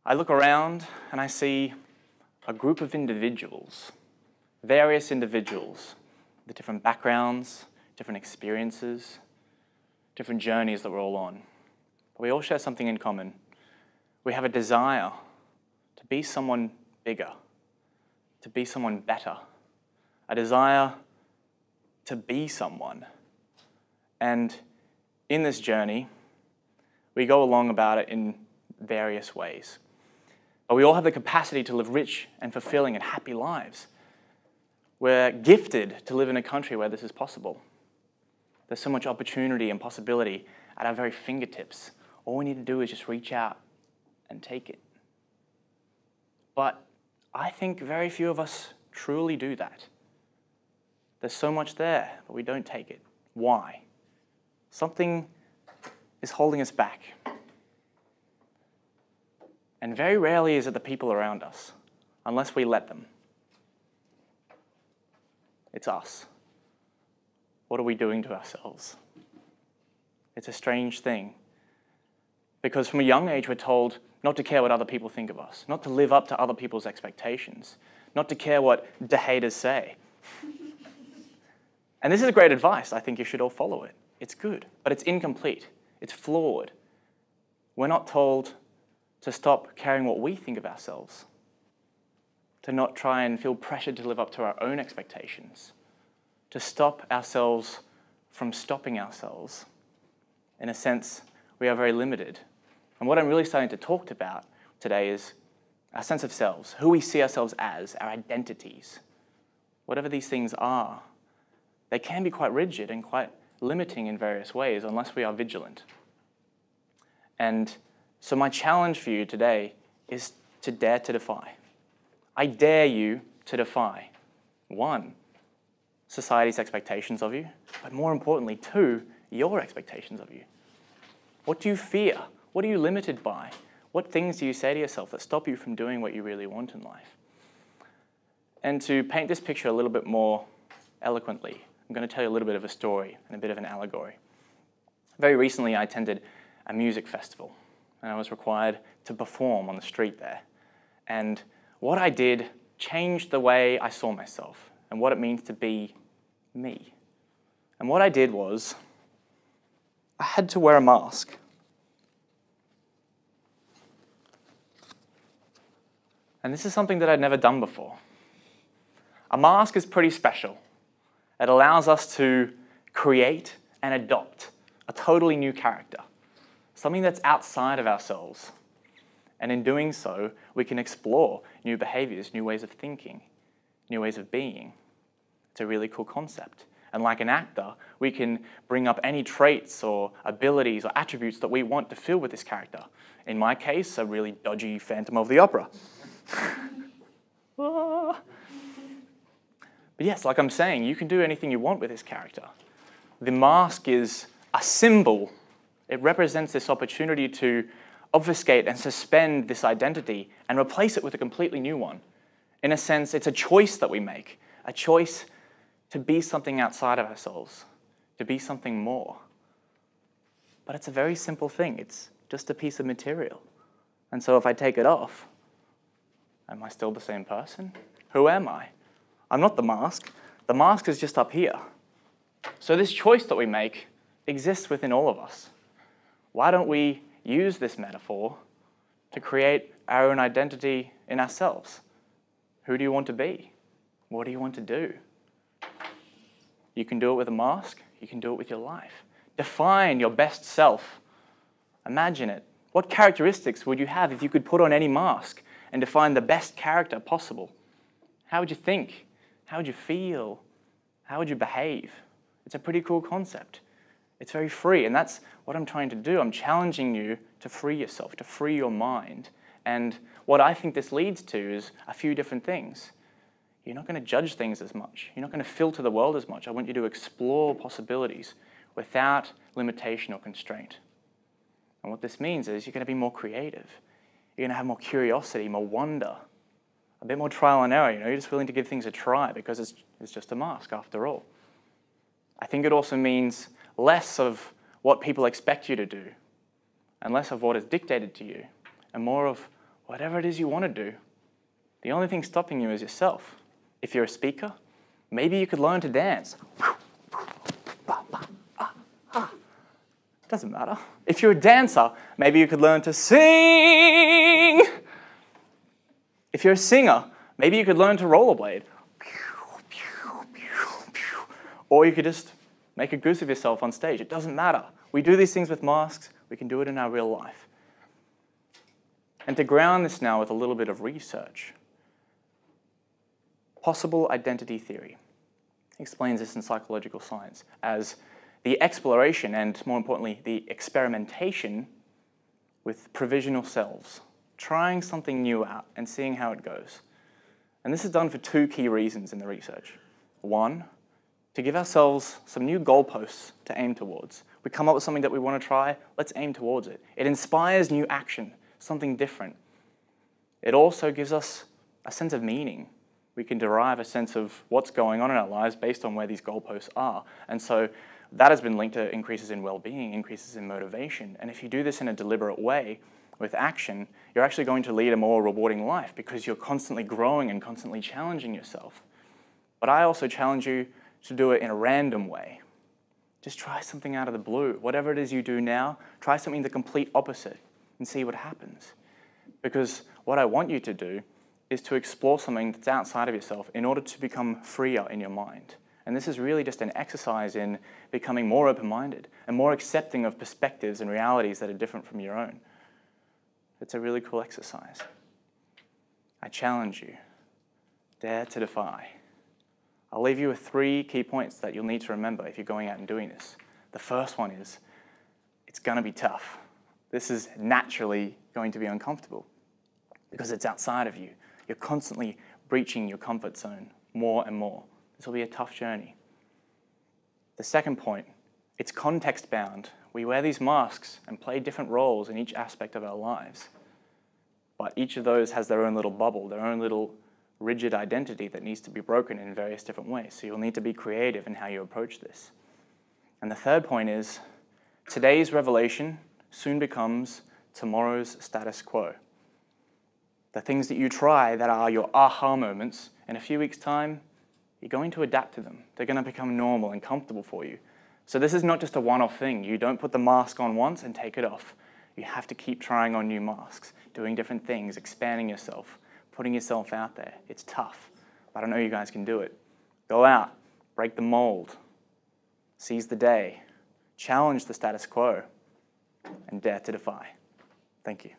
I look around and I see a group of individuals, various individuals with different backgrounds, different experiences, different journeys that we're all on. But we all share something in common. We have a desire to be someone bigger, to be someone better, a desire to be someone. And in this journey, we go along about it in various ways. But we all have the capacity to live rich and fulfilling and happy lives. We're gifted to live in a country where this is possible. There's so much opportunity and possibility at our very fingertips. All we need to do is just reach out and take it. But I think very few of us truly do that. There's so much there, but we don't take it. Why? Something is holding us back. And very rarely is it the people around us, unless we let them. It's us. What are we doing to ourselves? It's a strange thing. Because from a young age, we're told not to care what other people think of us, not to live up to other people's expectations, not to care what the haters say. And this is great advice. I think you should all follow it. It's good, but it's incomplete. It's flawed. We're not told to stop caring what we think of ourselves, to not try and feel pressured to live up to our own expectations, to stop ourselves from stopping ourselves. In a sense, we are very limited. And what I'm really starting to talk about today is our sense of selves, who we see ourselves as, our identities. Whatever these things are, they can be quite rigid and quite limiting in various ways unless we are vigilant. And so my challenge for you today is to dare to defy. I dare you to defy, 1, society's expectations of you, but more importantly, 2, your expectations of you. What do you fear? What are you limited by? What things do you say to yourself that stop you from doing what you really want in life? And to paint this picture a little bit more eloquently, I'm going to tell you a little bit of a story and a bit of an allegory. Very recently, I attended a music festival, and I was required to perform on the street there. And what I did changed the way I saw myself and what it means to be me. And what I did was, I had to wear a mask. And this is something that I'd never done before. A mask is pretty special. It allows us to create and adopt a totally new character, something that's outside of ourselves. And in doing so, we can explore new behaviors, new ways of thinking, new ways of being. It's a really cool concept. And like an actor, we can bring up any traits or abilities or attributes that we want to fill with this character. In my case, a really dodgy Phantom of the Opera. But yes, like I'm saying, you can do anything you want with this character. The mask is a symbol. It represents this opportunity to obfuscate and suspend this identity and replace it with a completely new one. In a sense, it's a choice that we make, a choice to be something outside of ourselves, to be something more. But it's a very simple thing. It's just a piece of material. And so if I take it off, am I still the same person? Who am I? I'm not the mask. The mask is just up here. So this choice that we make exists within all of us. Why don't we use this metaphor to create our own identity in ourselves? Who do you want to be? What do you want to do? You can do it with a mask. You can do it with your life. Define your best self. Imagine it. What characteristics would you have if you could put on any mask and define the best character possible? How would you think? How would you feel? How would you behave? It's a pretty cool concept. It's very free, and that's what I'm trying to do. I'm challenging you to free yourself, to free your mind. And what I think this leads to is a few different things. You're not going to judge things as much. You're not going to filter the world as much. I want you to explore possibilities without limitation or constraint. And what this means is you're going to be more creative. You're going to have more curiosity, more wonder, a bit more trial and error. You're just willing to give things a try because it's just a mask after all. I think it also means less of what people expect you to do and less of what is dictated to you and more of whatever it is you want to do, the only thing stopping you is yourself. If you're a speaker, maybe you could learn to dance. Doesn't matter. If you're a dancer, maybe you could learn to sing. If you're a singer, maybe you could learn to rollerblade. Or you could just make a goose of yourself on stage. It doesn't matter. We do these things with masks. We can do it in our real life. And to ground this now with a little bit of research, possible identity theory explains this in psychological science as the exploration and, more importantly, the experimentation with provisional selves, trying something new out and seeing how it goes. And this is done for two key reasons in the research. One, to give ourselves some new goalposts to aim towards. We come up with something that we want to try, let's aim towards it. It inspires new action, something different. It also gives us a sense of meaning. We can derive a sense of what's going on in our lives based on where these goalposts are. And so that has been linked to increases in well-being, increases in motivation. And if you do this in a deliberate way with action, you're actually going to lead a more rewarding life because you're constantly growing and constantly challenging yourself. But I also challenge you to do it in a random way. Just try something out of the blue. Whatever it is you do now, try something the complete opposite and see what happens. Because what I want you to do is to explore something that's outside of yourself in order to become freer in your mind. And this is really just an exercise in becoming more open-minded and more accepting of perspectives and realities that are different from your own. It's a really cool exercise. I challenge you. Dare to defy. I'll leave you with 3 key points that you'll need to remember if you're going out and doing this. The first one is, it's going to be tough. This is naturally going to be uncomfortable because it's outside of you. You're constantly breaching your comfort zone more and more. This will be a tough journey. The second point, it's context-bound. We wear these masks and play different roles in each aspect of our lives. But each of those has their own little bubble, their own little rigid identity that needs to be broken in various different ways. So you'll need to be creative in how you approach this. And the third point is, today's revelation soon becomes tomorrow's status quo. The things that you try that are your aha moments, in a few weeks' time, you're going to adapt to them. They're going to become normal and comfortable for you. So this is not just a one-off thing. You don't put the mask on once and take it off. You have to keep trying on new masks, doing different things, expanding yourself, putting yourself out there. It's tough, but I know you guys can do it. Go out, break the mold, seize the day, challenge the status quo, and dare to defy. Thank you.